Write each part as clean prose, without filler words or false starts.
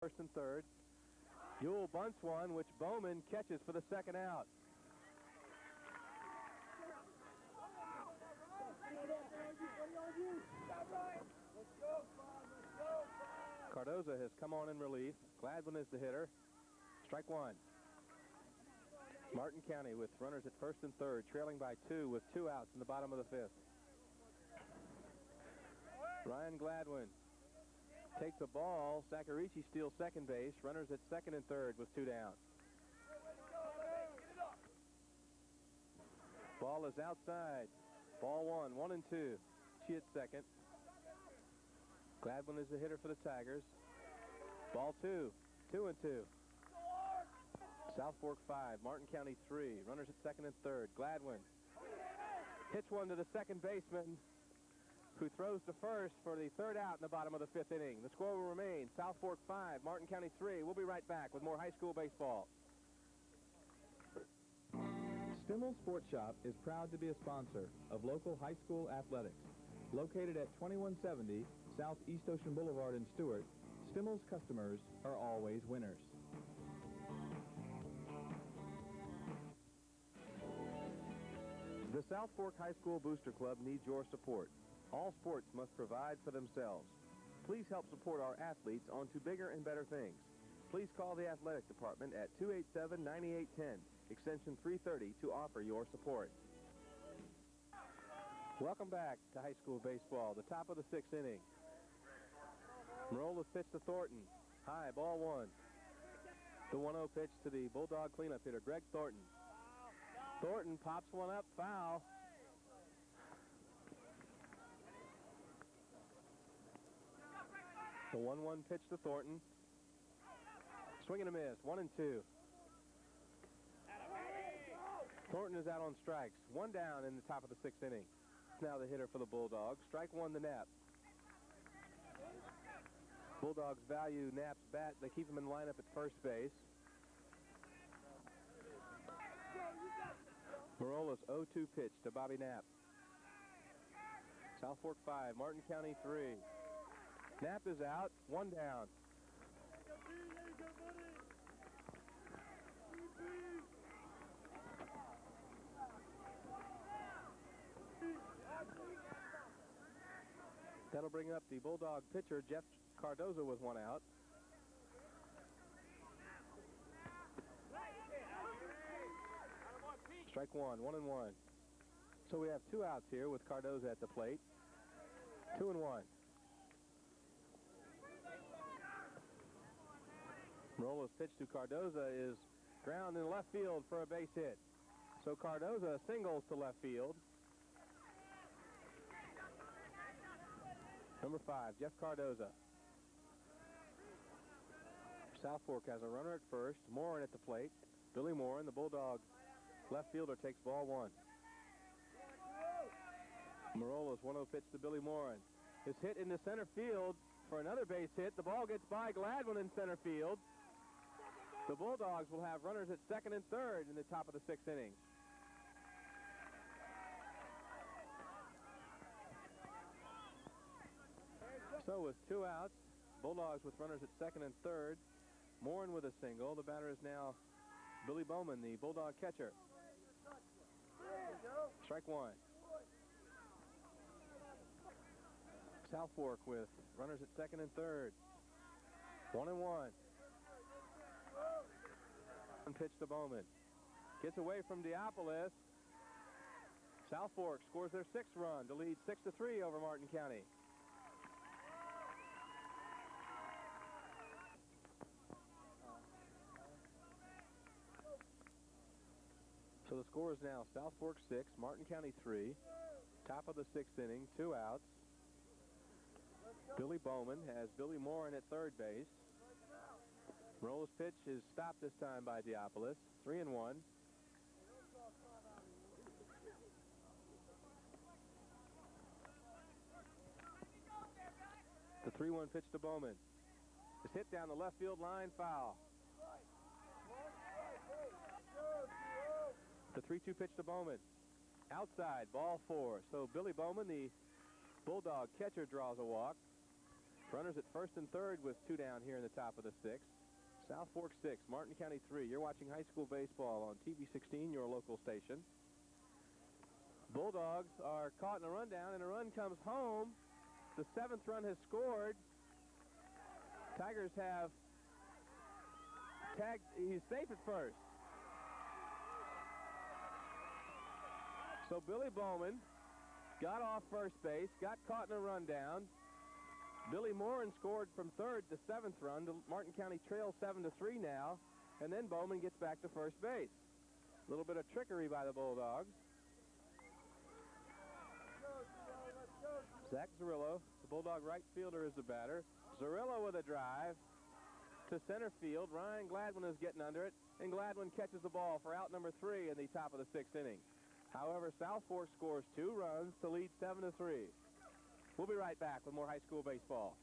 First and third. Yule bunts one, which Bowman catches for the second out. Cardoza has come on in relief. Gladwin is the hitter. Strike one. Martin County with runners at first and third, trailing by 2 with 2 outs in the bottom of the 5th. Ryan Gladwin takes the ball. Sacarici steals second base. Runners at second and third with 2 down. Ball is outside. Ball 1, 1 and 2. She at second. Gladwin is the hitter for the Tigers. Ball 2, 2 and 2. South Fork 5, Martin County 3. Runners at second and third. Gladwin hits one to the second baseman, who throws to first for the third out in the bottom of the 5th inning. The score will remain South Fork 5, Martin County 3. We'll be right back with more high school baseball. Stimmel Sports Shop is proud to be a sponsor of local high school athletics. Located at 2170 South East Ocean Boulevard in Stuart, Stimmel's customers are always winners. The South Fork High School Booster Club needs your support. All sports must provide for themselves. Please help support our athletes on to bigger and better things. Please call the athletic department at 287-9810, extension 330, to offer your support. Welcome back to high school baseball, the top of the 6th inning. Marola's pitch to Thornton. High, ball 1. The 1-0 pitch to the Bulldog cleanup hitter, Greg Thornton. Thornton pops one up, foul. The 1-1 pitch to Thornton. Swing and a miss, 1 and 2. Thornton is out on strikes. 1 down in the top of the 6th inning. Now the hitter for the Bulldogs. Strike 1 to Knapp. Bulldogs value Knapp's bat. They keep him in lineup at first base. Marola's 0-2 pitch to Bobby Knapp. South Fork 5, Martin County 3. Knapp is out, 1 down. That'll bring up the Bulldog pitcher, Jeff Cardoza, with 1 out. Strike 1, 1 and 1. So we have 2 outs here with Cardoza at the plate. 2 and 1. Marola's pitch to Cardoza is ground in left field for a base hit. So Cardoza singles to left field. Number 5, Jeff Cardoza. South Fork has a runner at first. Morin at the plate. Billy Morin, the Bulldog left fielder, takes ball 1. Marola's 1-0 pitch to Billy Morin is hit into center field for another base hit. The ball gets by Gladwin in center field. The Bulldogs will have runners at second and third in the top of the 6th inning. So with 2 outs, Bulldogs with runners at second and third. Morin with a single. The batter is now Billy Bowman, the Bulldog catcher. Strike 1. South Fork with runners at second and third. 1 and 1. Pitch to Bowman. Gets away from Deopolis. South Fork scores their 6th run to lead 6-3 over Martin County. So the score is now South Fork 6, Martin County 3. Top of the 6th inning, 2 outs. Billy Bowman has Billy Morin at third base. Marola's pitch is stopped this time by Deopolis. 3 and 1. The 3-1 pitch to Bowman is hit down the left field line, foul. The 3-2 pitch to Bowman. Outside, ball 4. So Billy Bowman, the Bulldog catcher, draws a walk. Runners at first and third with 2 down here in the top of the 6th. South Fork 6, Martin County 3. You're watching high school baseball on TV 16, your local station. Bulldogs are caught in a rundown, and a run comes home. The 7th run has scored. Tigers have tagged. He's safe at first. So Billy Bowman got off first base, got caught in a rundown. Billy Morin scored from third to 7th run. Martin County trails 7-3 now, and then Bowman gets back to first base. A little bit of trickery by the Bulldogs. Zach Zerillo, the Bulldog right fielder, is the batter. Zerillo with a drive to center field. Ryan Gladwin is getting under it, and Gladwin catches the ball for out number 3 in the top of the 6th inning. However, South Fork scores 2 runs to lead 7-3. We'll be right back with more high school baseball.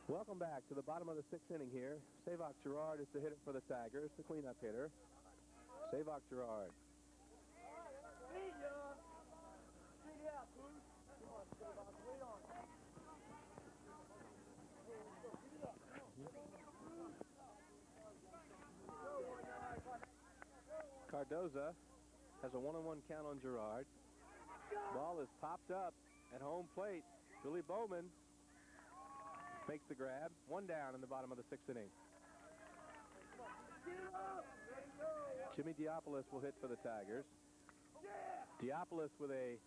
Welcome back to the bottom of the 6th inning here. Savok Gerard is the hitter for the Tigers, the cleanup hitter. Savok Gerard. Cardoza has a 1-on-1 count on Gerard. Ball is popped up at home plate. Billy Bowman makes the grab. 1 down in the bottom of the 6th inning. Jimmy Diopoulos will hit for the Tigers. Diopoulos with a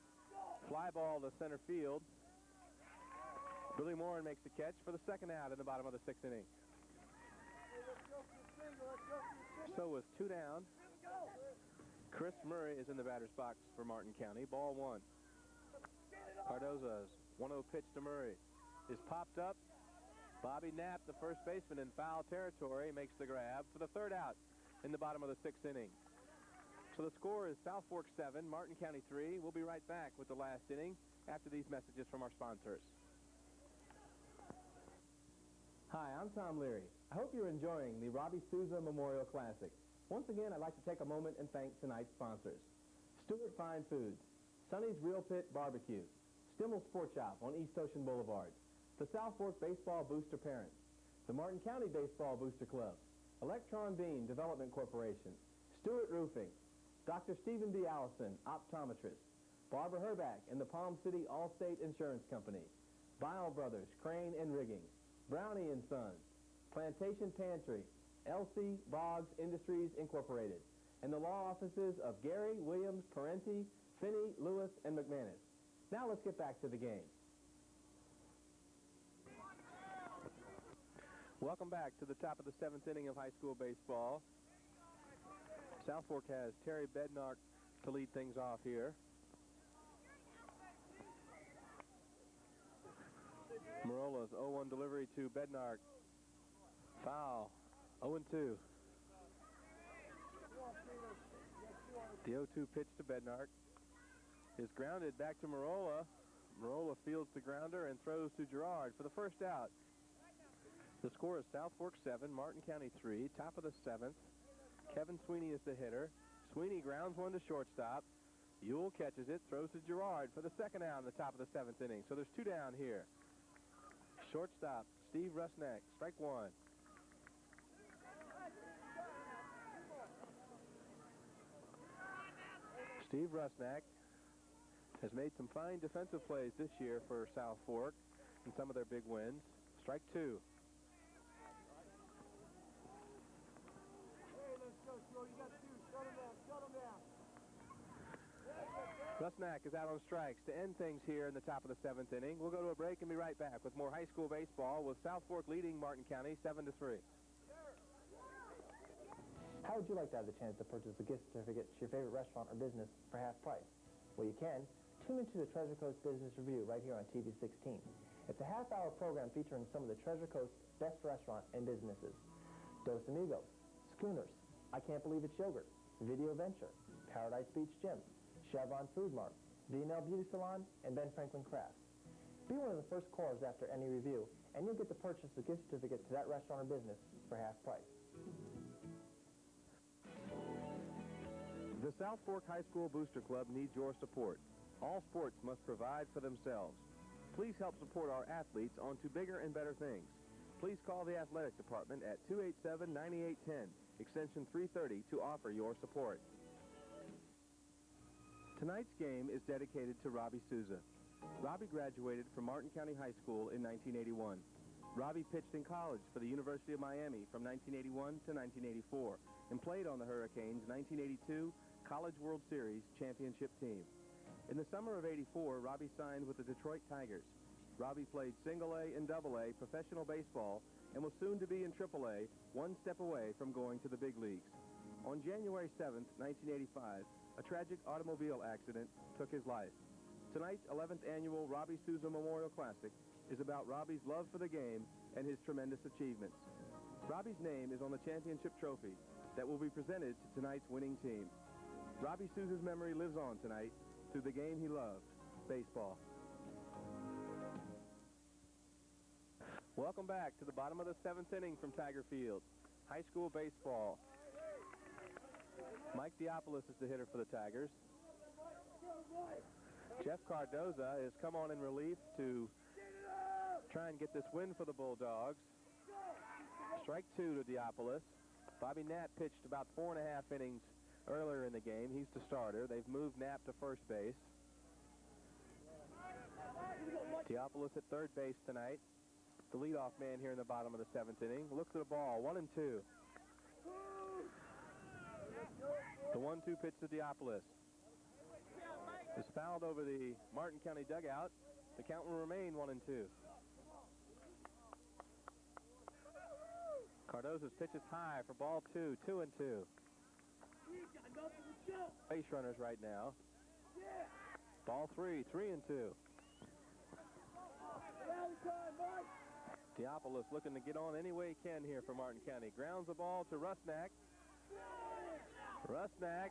fly ball to center field. Billy Morin makes the catch for the 2nd out in the bottom of the 6th inning. So with 2 down, Chris Murray is in the batter's box for Martin County. Ball 1. Cardoza's 1-0 pitch to Murray is popped up. Bobby Knapp, the first baseman in foul territory, makes the grab for the 3rd out in the bottom of the 6th inning. So the score is South Fork 7, Martin County 3. We'll be right back with the last inning after these messages from our sponsors. Hi, I'm Tom Leary. I hope you're enjoying the Robbie Souza Memorial Classic. Once again, I'd like to take a moment and thank tonight's sponsors. Stuart Fine Foods, Sonny's Real Pit Barbecue, Stimmel Sport Shop on East Ocean Boulevard, the South Fork Baseball Booster Parents, the Martin County Baseball Booster Club, Electron Beam Development Corporation, Stuart Roofing, Dr. Stephen B. Allison, optometrist, Barbara Herback and the Palm City Allstate Insurance Company, Bile Brothers, Crane and Rigging, Brownie and Sons, Plantation Pantry, LC Boggs Industries Incorporated, and the law offices of Gary, Williams, Parenti, Finney, Lewis, and McManus. Now let's get back to the game. Welcome back to the top of the 7th inning of high school baseball. South Fork has Terry Bednark to lead things off here. Morola's 0-1 delivery to Bednark. Foul. 0-2. The 0-2 pitch to Bednark is grounded back to Morola. Morola fields the grounder and throws to Gerard for the 1st out. The score is South Fork 7, Martin County 3, top of the 7th. Kevin Sweeney is the hitter. Sweeney grounds one to shortstop. Ewell catches it, throws to Gerard for the 2nd out in the top of the 7th inning. So there's 2 down here. Shortstop, Steve Rusnak, strike 1. Steve Rusnak has made some fine defensive plays this year for South Fork in some of their big wins. Strike 2. Rusnak is out on strikes to end things here in the top of the 7th inning. We'll go to a break and be right back with more high school baseball with South Fork leading Martin County 7-3. How would you like to have the chance to purchase a gift certificate to your favorite restaurant or business for half price? Well, you can. Tune into the Treasure Coast Business Review right here on TV 16. It's a half-hour program featuring some of the Treasure Coast best restaurant and businesses. Dos Amigos, Schooners, I Can't Believe It's Yogurt, Video Venture, Paradise Beach Gym, Chevron Food Mart, V&L Beauty Salon, and Ben Franklin Crafts. Be one of the first callers after any review, and you'll get to purchase a gift certificate to that restaurant or business for half price. The South Fork High School Booster Club needs your support. All sports must provide for themselves. Please help support our athletes on to bigger and better things. Please call the athletic department at 287-9810, extension 330, to offer your support. Tonight's game is dedicated to Robbie Souza. Robbie graduated from Martin County High School in 1981. Robbie pitched in college for the University of Miami from 1981 to 1984 and played on the Hurricanes' 1982 College World Series championship team. In the summer of '84, Robbie signed with the Detroit Tigers. Robbie played single-A and double-A professional baseball and was soon to be in triple-A, one step away from going to the big leagues. On January 7th, 1985, a tragic automobile accident took his life. Tonight's 11th annual Robbie Souza Memorial Classic is about Robbie's love for the game and his tremendous achievements. Robbie's name is on the championship trophy that will be presented to tonight's winning team. Robbie Souza's memory lives on tonight through the game he loved, baseball. Welcome back to the bottom of the 7th inning from Tiger Field. High school baseball. Mike Diopoulos is the hitter for the Tigers. Jeff Cardoza has come on in relief to try and get this win for the Bulldogs. Strike 2 to Diopoulos. Bobby Knapp pitched about 4.5 innings earlier in the game. He's the starter. They've moved Knapp to first base. Diopoulos at third base tonight. The leadoff man here in the bottom of the 7th inning. Looks at the ball, 1-2. The 1-2 pitch to Diopoulos is fouled over the Martin County dugout. The count will remain 1-2. Cardoza's pitch is high for ball 2, 2-2. Base runners right now. Ball 3, 3-2. Diopoulos looking to get on any way he can here for Martin County. Grounds the ball to Rusnak. Rusnak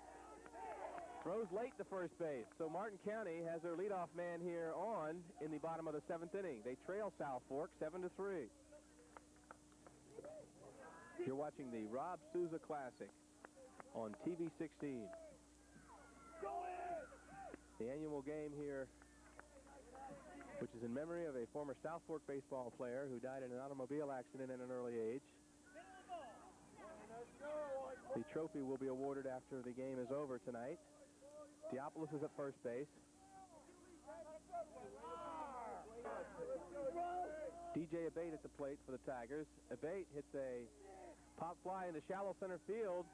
throws late to first base. So Martin County has their leadoff man here on in the bottom of the 7th inning. They trail South Fork 7-3. You're watching the Rob Souza Classic on TV 16. The annual game here, which is in memory of a former South Fork baseball player who died in an automobile accident at an early age. The trophy will be awarded after the game is over tonight. Diopoulos is at first base. DJ Abate at the plate for the Tigers. Abate hits a pop fly into shallow center field.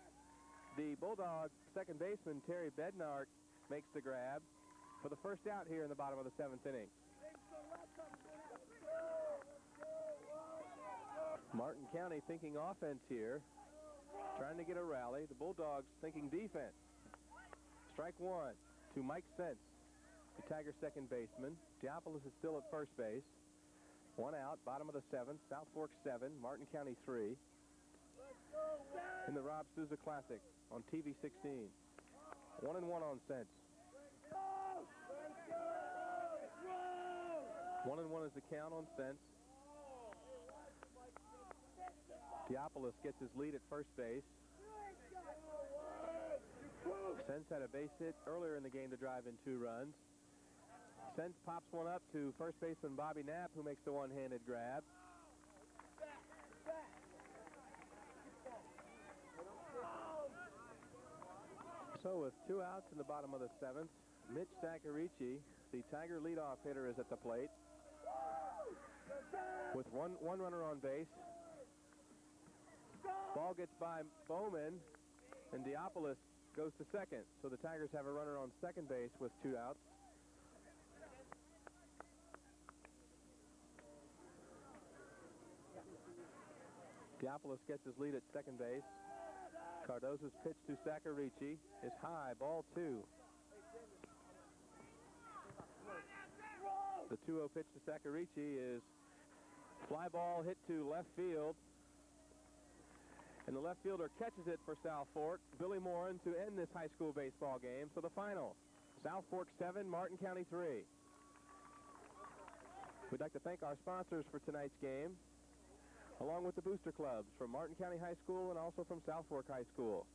The Bulldogs second baseman, Terry Bednark, makes the grab for the first out here in the bottom of the 7th inning. Martin County thinking offense here, trying to get a rally. The Bulldogs thinking defense. Strike 1 to Mike Sense, the Tigers second baseman. Diopoulos is still at first base. 1 out, bottom of the 7th. South Fork 7, Martin County 3. In the Rob Souza Classic on TV 16. 1-1 on Sense. 1-1 is the count on Sense. Diopoulos gets his lead at first base. Sense had a base hit earlier in the game to drive in 2 runs. Sense pops one up to first baseman Bobby Knapp, who makes the one-handed grab. So with 2 outs in the bottom of the 7th, Mitch Sacarici, the Tiger leadoff hitter, is at the plate. With one runner on base. Ball gets by Bowman, and Diopoulos goes to second, so the Tigers have a runner on second base with 2 outs. Diopoulos gets his lead at second base. Cardozo's pitch to Saccharici is high, ball 2. The 2-0 pitch to Saccharici is fly ball hit to left field. And the left fielder catches it for South Fork. Billy Morin to end this high school baseball game. So the final, South Fork 7, Martin County 3. We'd like to thank our sponsors for tonight's game, along with the booster clubs from Martin County High School and also from South Fork High School.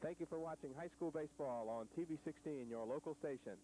Thank you for watching high school baseball on TV 16, your local station.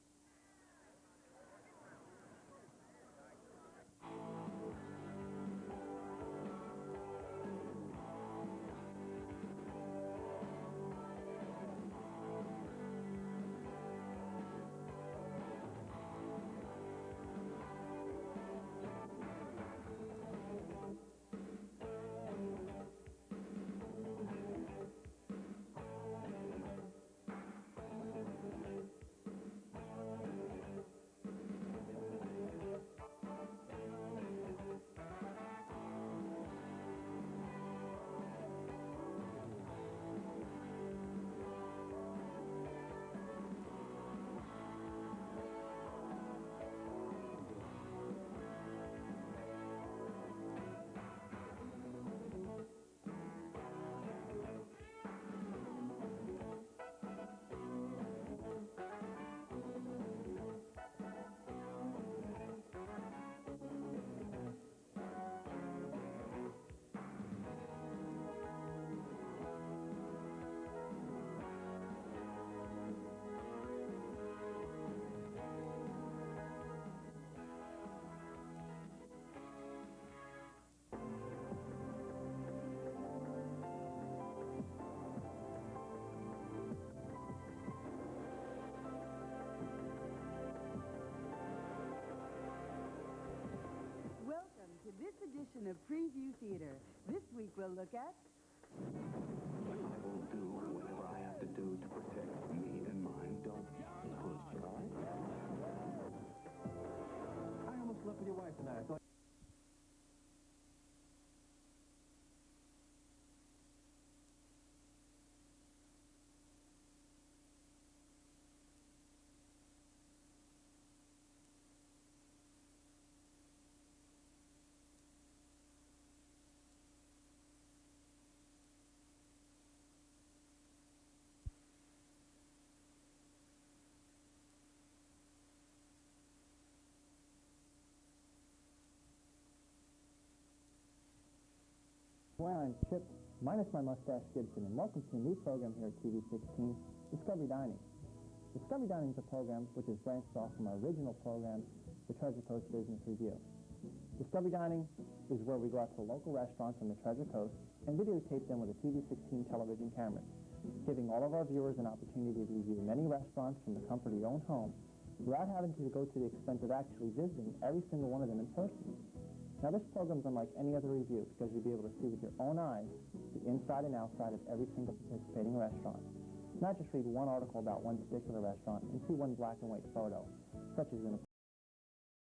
This edition of Preview Theater. This week we'll look at... I will do whatever I have to do to protect me and mine. Don't push, all right? I almost slept with your wife tonight. I thought... Well, I'm Chip, minus my mustache Gibson, and welcome to a new program here at TV 16, Discovery Dining. Discovery Dining is a program which is branched off from our original program, the Treasure Coast Business Review. Discovery Dining is where we go out to local restaurants on the Treasure Coast and videotape them with a TV 16 television camera, giving all of our viewers an opportunity to review many restaurants from the comfort of your own home without having to go to the expense of actually visiting every single one of them in person. Now, this program is unlike any other review because you'll be able to see with your own eyes the inside and outside of every single participating restaurant. Not just read one article about one particular restaurant and see one black and white photo, such as in a